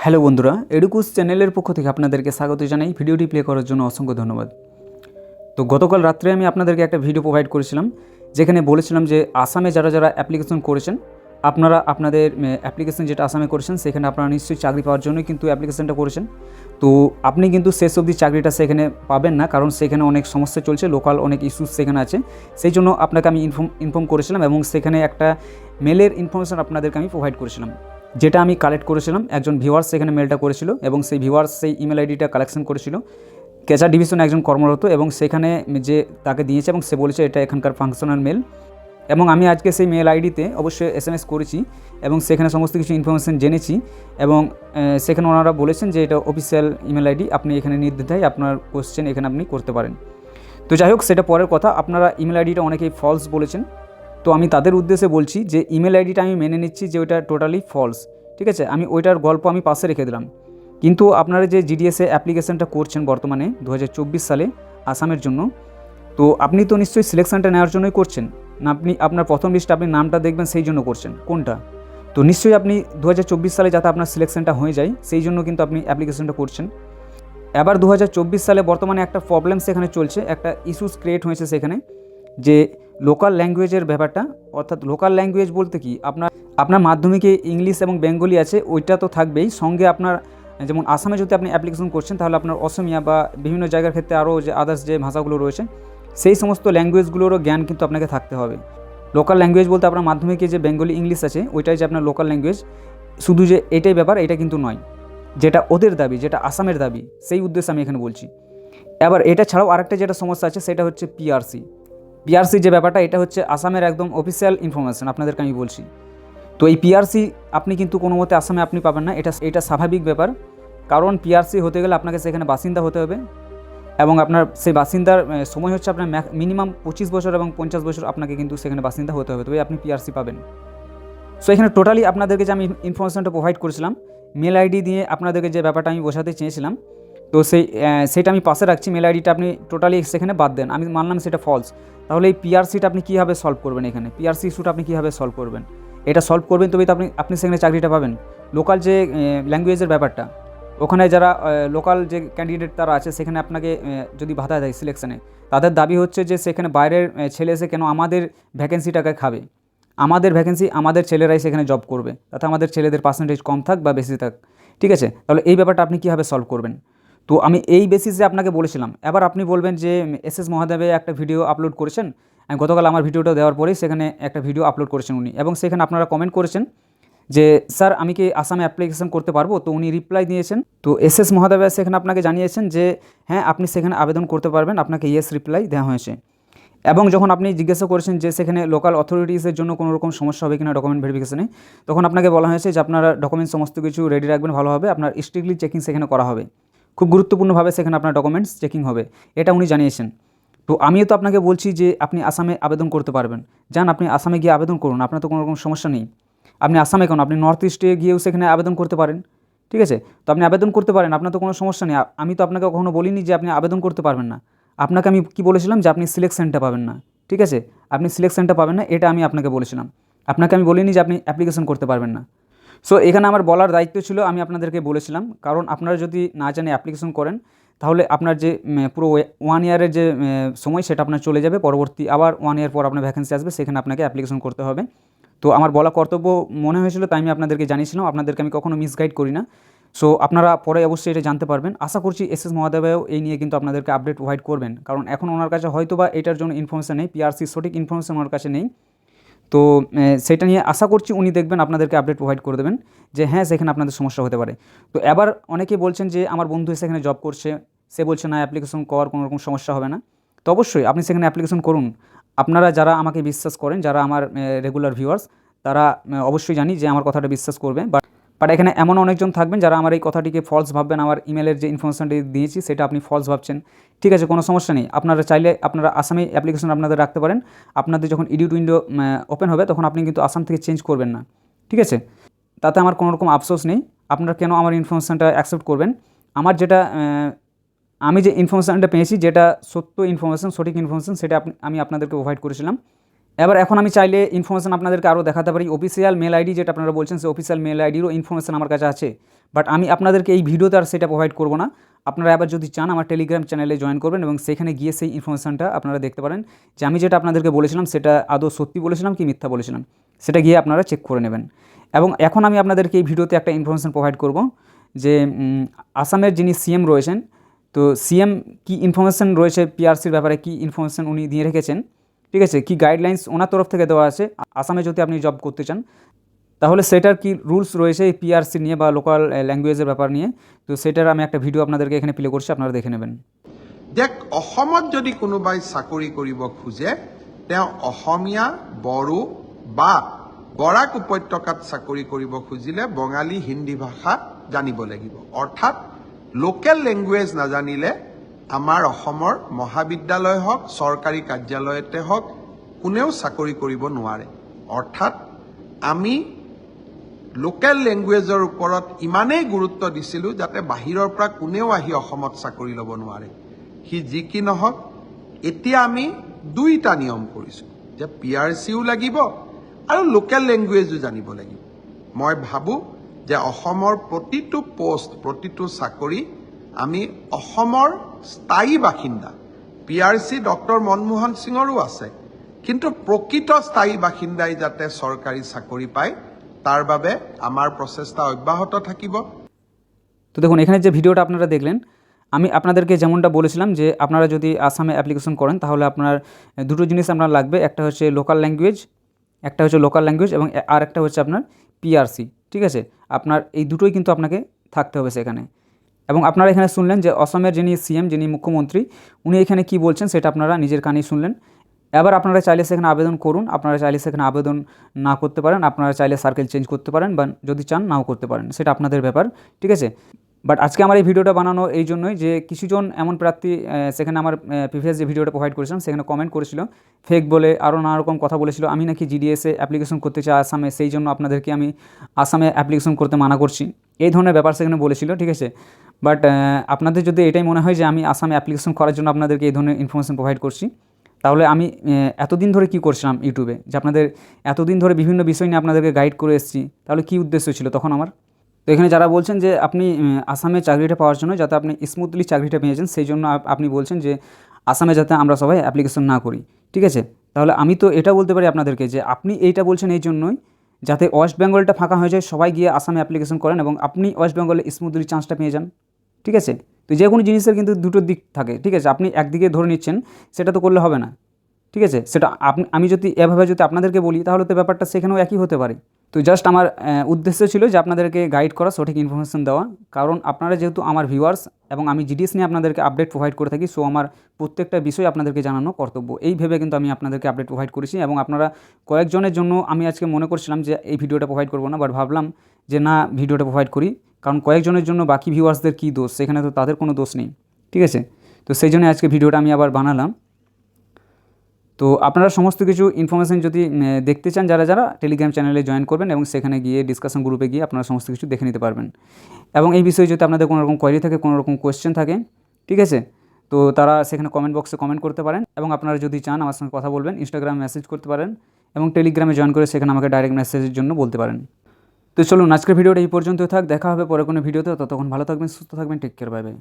Hello বন্ধুরা, এডুকুস চ্যানেলের পক্ষ থেকে আপনাদেরকে স্বাগত জানাই। ভিডিওটি প্লে করার জন্য অসংখ্য ধন্যবাদ। তো গতকাল রাত্রে আমি আপনাদেরকে একটা ভিডিও প্রোভাইড করেছিলাম, যেখানে বলেছিলাম যে আসামে যারা যারা অ্যাপ্লিকেশন করেছেন, আপনারা আপনাদের অ্যাপ্লিকেশন যেটা আসামে করেছেন সেখানে আপনারা নিশ্চয়ই চাকরি পাওয়ার জন্যই কিন্তু অ্যাপ্লিকেশনটা করেছেন। তো আপনি কিন্তু শেষ অবধি চাকরিটা সেখানে পাবেন না, কারণ সেখানে অনেক সমস্যা চলছে, লোকাল অনেক ইস্যুস সেখানে আছে। সেই জন্য আপনাকে আমি ইনফর্ম করেছিলাম এবং সেখানে একটা মেলের ইনফরমেশান আপনাদেরকে আমি প্রোভাইড করেছিলাম, যেটা আমি কালেক্ট করেছিলাম। একজন ভিউয়ার্স সেখানে মেলটা করেছিল এবং সেই ভিউয়ার্স সেই ইমেল আইডিটা কালেকশন করেছিল। কেচা ডিভিশনে একজন কর্মরত এবং সেখানে যে তাকে দিয়েছে এবং সে বলেছে এটা এখানকার ফাংশনাল মেল, এবং আমি আজকে সেই মেল আইডিতে অবশ্যই SMS করেছি এবং সেখানে সমস্ত কিছু ইনফরমেশান জেনেছি এবং সেখানে ওনারা বলেছেন যে এটা অফিসিয়াল ইমেল আইডি, আপনি এখানে নির্দ্বিধায় আপনার কোশ্চেন এখানে আপনি করতে পারেন। তো যাই হোক, সেটা পরের কথা। আপনারা ইমেল আইডিটা অনেকেই ফলস বলেছেন, তো আমি তাদের উদ্দেশ্যে বলছি যে ইমেল আইডিটা আমি মেনে নিচ্ছি যে ওইটা টোটালি ফলস, ঠিক আছে। আমি ওইটার গল্প আমি পাশে রেখে দিলাম, কিন্তু আপনারা যে GDS-এ অ্যাপ্লিকেশানটা করছেন বর্তমানে 2024 সালে আসামের জন্য, তো আপনি তো নিশ্চয়ই সিলেকশানটা নেওয়ার জন্যই করছেন না? আপনি আপনার প্রথম লিস্টে আপনি নামটা দেখবেন সেই জন্য করছেন কোনটা? তো নিশ্চয়ই আপনি 2024 সালে যাতে আপনার সিলেকশানটা হয়ে যায় সেই জন্য কিন্তু আপনি অ্যাপ্লিকেশানটা করছেন। এবার 2024 সালে বর্তমানে একটা প্রবলেম সেখানে চলছে, একটা ইস্যুস ক্রিয়েট হয়েছে সেখানে, যে লোকাল ল্যাঙ্গুয়েজের ব্যাপারটা। অর্থাৎ লোকাল ল্যাঙ্গুয়েজ বলতে কি, আপনার মাধ্যমিকে ইংলিশ এবং বেঙ্গলি আছে, ওইটা তো থাকবেই, সঙ্গে আপনার যেমন আসামে যদি আপনি অ্যাপ্লিকেশন করছেন তাহলে আপনার অসমিয়া বা বিভিন্ন জায়গার ক্ষেত্রে আরও যে আদার্স যে ভাষাগুলো রয়েছে সেই সমস্ত ল্যাঙ্গুয়েজগুলোরও জ্ঞান কিন্তু আপনাকে থাকতে হবে। লোকাল ল্যাঙ্গুয়েজ বলতে আপনার মাধ্যমিকে যে বেঙ্গলি ইংলিশ আছে ওইটাই যে আপনার লোকাল ল্যাঙ্গুয়েজ, শুধু যে এটাই ব্যাপার এটা কিন্তু নয়, যেটা ওদের দাবি, যেটা আসামের দাবি, সেই উদ্দেশ্যে আমি এখানে বলছি। এবার এটা ছাড়াও আরেকটা যেটা সমস্যা আছে সেটা হচ্ছে পিআরসি যে ব্যাপারটা, এটা হচ্ছে আসামের একদম অফিসিয়াল ইনফরমেশান আপনাদেরকে আমি বলছি। তো এই পিআরসি আপনি কিন্তু কোনো মতে আসামে আপনি পাবেন না, এটা স্বাভাবিক ব্যাপার। কারণ পিআরসি হতে গেলে আপনাকে সেখানে বাসিন্দা হতে হবে এবং আপনার সেই বাসিন্দার সময় হচ্ছে আপনার মিনিমাম 25 বছর এবং 50 বছর আপনাকে কিন্তু সেখানে বাসিন্দা হতে হবে, তবে আপনি পিআরসি পাবেন। সো এখানে টোটালি আপনাদেরকে যে আমি ইনফরমেশানটা প্রোভাইড করেছিলাম মেল আইডি দিয়ে, আপনাদেরকে যে ব্যাপারটা আমি বোঝাতে চেয়েছিলাম, তো সেটা আমি পাশে রাখছি। মেল আইডিটা আপনি টোটালি সেখানে বাদ দেন, আমি মানলাম সেটা ফলস। তাহলে এই পিআরসিটা আপনি কীভাবে সলভ করবেন? এখানে পিআরসি ইস্যুটা আপনি কীভাবে সলভ করবেন? এটা সলভ করবেন তবেই তো আপনি সেখানে চাকরিটা পাবেন। লোকাল যে ল্যাঙ্গুয়েজের ব্যাপারটা, ওখানে যারা লোকাল যে ক্যান্ডিডেট তারা আছে সেখানে আপনাকে যদি বাধা দেয় সিলেকশানে, তাদের দাবি হচ্ছে যে সেখানে বাইরের ছেলে এসে কেন আমাদের ভ্যাকেন্সিটাকে খাবে, আমাদের ভ্যাকেন্সি আমাদের ছেলেরাই সেখানে জব করবে, তাতে আমাদের ছেলেদের পার্সেন্টেজ কম থাক বা বেশি থাক, ঠিক আছে। তাহলে এই ব্যাপারটা আপনি কীভাবে সলভ করবেন? তো আমি এই বেসিসে আপনাকে বলেছিলাম। এবার আপনি বলবেন যে SS মহাদেবে একটা ভিডিও আপলোড করেছেন, গতকাল আমার ভিডিওটা দেওয়ার পরেই সেখানে একটা ভিডিও আপলোড করেছেন উনি, এবং সেখানে আপনারা কমেন্ট করেছেন যে স্যার আমি কি আসামে অ্যাপ্লিকেশন করতে পারবো? তো উনি রিপ্লাই দিয়েছেন, তো SS মহাদেবে সেখানে আপনাকে জানিয়েছেন যে হ্যাঁ আপনি সেখানে আবেদন করতে পারবেন, আপনাকে ইয়েস রিপ্লাই দেওয়া হয়েছে। এবং যখন আপনি জিজ্ঞাসা করেছেন যে সেখানে লোকাল অথরিটিসের জন্য কোনো রকম সমস্যা হবে কিনা ডকুমেন্ট ভেরিফিকেশনে, তখন আপনাকে বলা হয়েছে যে আপনারা ডকুমেন্টস সমস্ত কিছু রেডি রাখবেন, ভালোভাবে আপনার স্ট্রিক্টলি চেকিং সেখানে করা হবে, খুব গুরুত্বপূর্ণভাবে সেখানে আপনার ডকুমেন্টস চেকিং হবে, এটা উনি জানিয়েছেন। তো আমিও তো আপনাকে বলছি যে আপনি আসামে আবেদন করতে পারবেন, যান আপনি আসামে গিয়ে আবেদন করুন, আপনার তো কোনো রকম সমস্যা নেই। আপনি আসামে কেন, আপনি নর্থ ইস্টে গিয়েও সেখানে আবেদন করতে পারেন, ঠিক আছে। তো আপনি আবেদন করতে পারেন, আপনার তো কোনো সমস্যা নেই। আমি তো আপনাকে কখনো বলিনি যে আপনি আবেদন করতে পারবেন না। আপনাকে আমি কী বলেছিলাম যে আপনি সিলেকশানটা পাবেন না, ঠিক আছে। আপনি সিলেকশানটা পাবেন না, এটা আমি আপনাকে বলেছিলাম। আপনাকে আমি বলিনি যে আপনি অ্যাপ্লিকেশন করতে পারবেন না। সো এখানে আমার বলার দায়িত্ব ছিল, আমি আপনাদেরকে বলেছিলাম, কারণ আপনারা যদি না জানে অ্যাপ্লিকেশন করেন তাহলে আপনার যে পুরো 1 ইয়ারের যে সময় সেটা আপনার চলে যাবে, পরবর্তী আবার 1 ইয়ার পর আপনার ভ্যাকেন্সি আসবে, সেখানে আপনাকে অ্যাপ্লিকেশন করতে হবে। তো আমার বলা কর্তব্য মনে হয়েছিল, তাই আমি আপনাদেরকে জানিয়েছিলাম। আপনাদেরকে আমি কখনো মিসগাইড করি না। সো আপনারা পরে অবশ্যই এটা জানতে পারবেন। আশা করছি SS মহাদেবও এই নিয়ে কিন্তু আপনাদেরকে আপডেট প্রোভাইড করবেন, কারণ এখন ওনার কাছে হয়তো বা এটার জন্য ইনফরমেশান নেই, পিআরসির সঠিক ইনফরমেশান ওনার কাছে নেই। তো সেটা নিয়ে আশা করছি উনি দেখবেন, আপনাদেরকে আপডেট প্রোভাইড করে দেবেন যে হ্যাঁ সেখানে আপনাদের সমস্যা হতে পারে। তো এবার অনেকেই বলছেন যে আমার বন্ধু সেখানে জব করছে, সে বলছে না অ্যাপ্লিকেশন কর, কোনো রকম সমস্যা হবে না। তো অবশ্যই আপনি সেখানে অ্যাপ্লিকেশন করুন। আপনারা যারা আমাকে বিশ্বাস করেন, যারা আমার রেগুলার ভিউয়ার্স, তারা অবশ্যই জানি যে আমার কথাটা বিশ্বাস করবে। বাট এখানে এমন অনেকজন থাকবেন যারা আমার এই কথাটিকে ফলস ভাববেন, আমার ইমেলের যে ইনফরমেশানটি দিয়েছি সেটা আপনি ফলস ভাবছেন, ঠিক আছে। কোনো সমস্যা নেই, আপনারা চাইলে আপনারা আসামে অ্যাপ্লিকেশন আপনাদের রাখতে পারেন। আপনাদের যখন এডিট উইন্ডো ওপেন হবে তখন আপনি কিন্তু আসাম থেকে চেঞ্জ করবেন না, ঠিক আছে। তাতে আমার কোনো রকম আফসোস নেই। আপনারা কেন আমার ইনফরমেশানটা অ্যাকসেপ্ট করবেন? আমার যেটা আমি যে ইনফরমেশানটা পেয়েছি, যেটা সত্য ইনফরমেশান, সঠিক ইনফরমেশান, সেটা আমি আপনাদেরকে প্রোভাইড করেছিলাম। এখন আমি চাইলে ইনফরমেশান আপনাদেরকে আরও দেখাতে পারি। অফিসিয়াল মেল আইডি যেটা আপনারা বলছেন, সেই অফিসিয়াল মেল আইডিরও ইনফরমেশান আমার কাছে আছে। বাট আমি আপনাদেরকে এই ভিডিওতে আর সেটা প্রোভাইড করব না। আপনারা আবার যদি চান আমার টেলিগ্রাম চ্যানেলে জয়েন করবেন এবং সেখানে গিয়ে সেই ইনফরমেশানটা আপনারা দেখতে পারেন যে আমি যেটা আপনাদেরকে বলেছিলাম সেটা আদৌ সত্যি বলেছিলাম কি মিথ্যা বলেছিলাম, সেটা গিয়ে আপনারা চেক করে নেবেন। এবং এখন আমি আপনাদেরকে এই ভিডিওতে একটা ইনফরমেশান প্রোভাইড করব যে আসামের যিনি সিএম রয়েছেন, তো সিএম কী ইনফরমেশান রয়েছে পিআরসির ব্যাপারে, কী ইনফরমেশান উনি দিয়ে রেখেছেন, ঠিক আছে, কী গাইডলাইন্স ওনার তরফ থেকে দেওয়া আছে আসামে যদি আপনি জব করতে চান, তাহলে সেটার কি রুলস রয়েছে এই পিআরসি নিয়ে বা লোকাল ল্যাঙ্গুয়েজের ব্যাপার নিয়ে, তো সেটার আমি একটা ভিডিও আপনাদেরকে এখানে প্লে করছি, আপনারা দেখে নেবেন। দেখ, অসমত যদি কোনোবাই চাকৰি কৰিব খোজে তেওঁ অসমীয়া, বড়ো বা বৰাক উপত্যকাত চাকৰি কৰিব খুজিলে বঙালী, হিন্দী ভাষা জানিব লাগিব। অৰ্থাৎ লোকেল লেংগুৱেজ নাজানিলে আমাৰ অসমৰ মহাবিদ্যালয় হওক, চৰকাৰী কাৰ্যালয়তে হওক, কোনেও চাকৰি কৰিব নোৱাৰে। অৰ্থাৎ আমি লোকেল লেংগুৱেজৰ ওপৰত ইমানেই গুৰুত্ব দিছিলোঁ যাতে বাহিৰৰ পৰা কোনেও আহি অসমত চাকৰি ল'ব নোৱাৰে। সি যি কি নহওক, এতিয়া আমি দুইটা নিয়ম কৰিছোঁ যে পিআৰচিও লাগিব আৰু লোকেল লেংগুৱেজো জানিব লাগিব। মই ভাবোঁ যে অসমৰ প্ৰতিটো পোষ্ট, প্ৰতিটো চাকৰি আমি অসমৰ স্থায়ী বাসিন্দা, পিআৰচি ডক্টৰ মনমোহন সিঙৰো আছে, কিন্তু প্ৰকৃত স্থায়ী বাসিন্দাই যাতে চৰকাৰী চাকৰি পায় তার বাবে আমার প্রচেষ্টা অব্যাহত থাকিব। তো দেখুন এখানে যে ভিডিওটা আপনারা দেখলেন, আমি আপনাদেরকে যেমনটা বলেছিলাম যে আপনারা যদি আসামে অ্যাপ্লিকেশন করেন তাহলে আপনার দুটো জিনিস আপনার লাগবে, একটা হচ্ছে লোকাল ল্যাঙ্গুয়েজ, এবং আর একটা হচ্ছে আপনার পিআরসি, ঠিক আছে। আপনার এই দুটোই কিন্তু আপনাকে থাকতে হবে সেখানে। এবং আপনারা এখানে শুনলেন যে অসমের যিনি সিএম, যিনি মুখ্যমন্ত্রী, উনি এখানে কি বলছেন সেটা আপনারা নিজের কানেই শুনলেন। এবার আপনারা চাইলে সেখানে আবেদন করুন, আপনারা চাইলে সেখানে আবেদন না করতে পারেন, আপনারা চাইলে সার্কেল চেঞ্জ করতে পারেন বা যদি চান নাও করতে পারেন, সেটা আপনাদের ব্যাপার, ঠিক আছে। বাট আজকে আমার এই ভিডিওটা বানানো এই জন্যই যে কিছুজন এমন প্রার্থী সেখানে আমার প্রিভিয়াস যে ভিডিওটা প্রোভাইড করেছিলাম সেখানে কমেন্ট করেছিল, ফেক বলে আরও নানা রকম কথা বলেছিল, আমি নাকি জিডিএসে অ্যাপ্লিকেশন করতে চাই আসামে, সেই জন্য আপনাদেরকে আমি আসামে অ্যাপ্লিকেশন করতে মানা করছি, এই ধরনের ব্যাপার সেখানে বলেছিল, ঠিক আছে। বাট আপনাদের যদি এটাই মনে হয় যে আমি আসামে অ্যাপ্লিকেশন করার জন্য আপনাদেরকে এই ধরনের ইনফরমেশন প্রোভাইড করছি, তাহলে আমি এতদিন ধরে কি করছিলাম ইউটিউবে, যে আপনাদের এতদিন ধরে বিভিন্ন বিষয় নিয়ে আপনাদেরকে গাইড করে এসেছি, তাহলে কী উদ্দেশ্য ছিল তখন আমার? তো এখানে যারা বলছেন যে আপনি আসামে চাকরিটা পাওয়ার জন্য, যাতে আপনি স্মুথলি চাকরিটা পেয়েছেন, সেই জন্য আপনি বলছেন যে আসামে যাতে আমরা সবাই অ্যাপ্লিকেশন না করি, ঠিক আছে। তাহলে আমি তো এটা বলতে পারি আপনাদেরকে যে আপনি এইটা বলছেন এই জন্যই যাতে ওয়েস্ট বেঙ্গলটা ফাঁকা হয়ে যায়, সবাই গিয়ে আসামে অ্যাপ্লিকেশন করেন এবং আপনি ওয়েস্ট বেঙ্গলে স্মুথলি চান্সটা পেয়ে যান, ঠিক আছে। তো যে কোনো জিনিসের কিন্তু দুটো দিক থাকে, ঠিক আছে। আপনি একদিকে ধরে নিচ্ছেন, সেটা তো করলে হবে না, ঠিক আছে। সেটা আমি যদি এভাবে যদি আপনাদেরকে বলি তাহলে তো ব্যাপারটা সেখানেও একই হতে পারে। তো জাস্ট আমার উদ্দেশ্য ছিল যে আপনাদেরকে গাইড করা, সঠিক ইনফরমেশন দেওয়া, কারণ আপনারা যেহেতু আমার ভিউয়ার্স এবং আমি জিডিএস নিয়ে আপনাদেরকে আপডেট প্রোভাইড করে থাকি, সো আমার প্রত্যেকটা বিষয় আপনাদেরকে জানানো কর্তব্য, এই ভেবে কিন্তু আমি আপনাদেরকে আপডেট প্রোভাইড করেছি। এবং আপনারা কয়েকজনের জন্য আমি আজকে মনে করছিলাম যে এই ভিডিওটা প্রোভাইড করবো না, বাট ভাবলাম যে না, ভিডিওটা প্রোভাইড করি, কারণ কয়েকজনের জন্য বাকি ভিউয়ার্সদের কী দোষ, সেখানে তো তাদের কোনো দোষ নেই, ঠিক আছে। তো সেই জন্য আজকে ভিডিওটা আমি আবার বানালাম। তো আপনারা সমস্ত কিছু ইনফরমেশান যদি দেখতে চান, যারা যারা টেলিগ্রাম চ্যানেলে জয়েন করবেন এবং সেখানে গিয়ে ডিসকাশন গ্রুপে গিয়ে আপনারা সমস্ত কিছু দেখে নিতে পারবেন। এবং এই বিষয়ে যদি আপনাদের কোনো রকম কোয়েরি থাকে, কোনো রকম কোয়েশ্চেন থাকে, ঠিক আছে, তো তারা সেখানে কমেন্ট বক্সে কমেন্ট করতে পারেন। এবং আপনারা যদি চান আমার সঙ্গে কথা বলবেন, ইনস্টাগ্রামে মেসেজ করতে পারেন এবং টেলিগ্রামে জয়েন করে সেখানে আমাকে ডাইরেক্ট মেসেজের জন্য বলতে পারেন। তো চলুন আজকের ভিডিওটা এই পর্যন্তই থাক, দেখা হবে পরে কোনো ভিডিওতে। ততক্ষণ ভালো থাকবেন, সুস্থ থাকবেন, টেক কেয়ার, বাই বাই।